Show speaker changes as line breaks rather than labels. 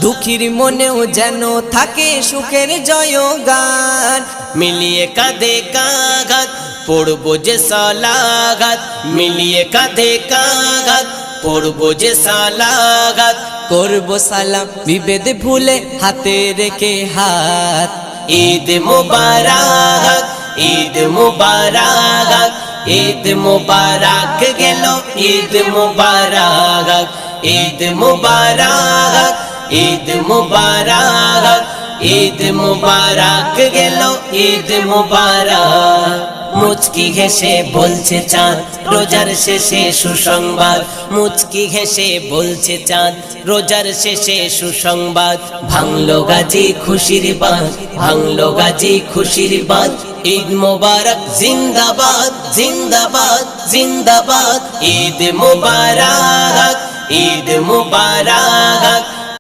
দুঃখীর মনেও যেন থাকে সুখের জয়গান।
মিলিয়ে কাঁধে কাঁধ পড়বো যে সালাগাত, মিলিয়ে কাঁধে কাঁধ পড়বো যে সালাগাত।
করব সালাম বিভেদ ভুলে হাতে রেখে হাত।
ঈদ মুবারক, ঈদ মুবারক, ঈদ মুবারক গেল, ঈদ মুবারক, ঈদ মুবারক, ঈদ মুবারক, ঈদ মুবারক গেল, ঈদ মুবারক। মুচকি হেসে বলছে চাঁদ রোজার শেষে সুসংবাদ, মুচকি হেসে বলছে চাঁদ রোজার শেষে সুসংবাদ। ভাঙলো গাজী খুশির বাঁধ, ভাঙলো গাজী খুশির বাঁধ। ঈদ মুবারক জিন্দাবাদ, জিন্দাবাদ, জিন্দাবাদ। ঈদ মুবারক, ঈদ মুবারক,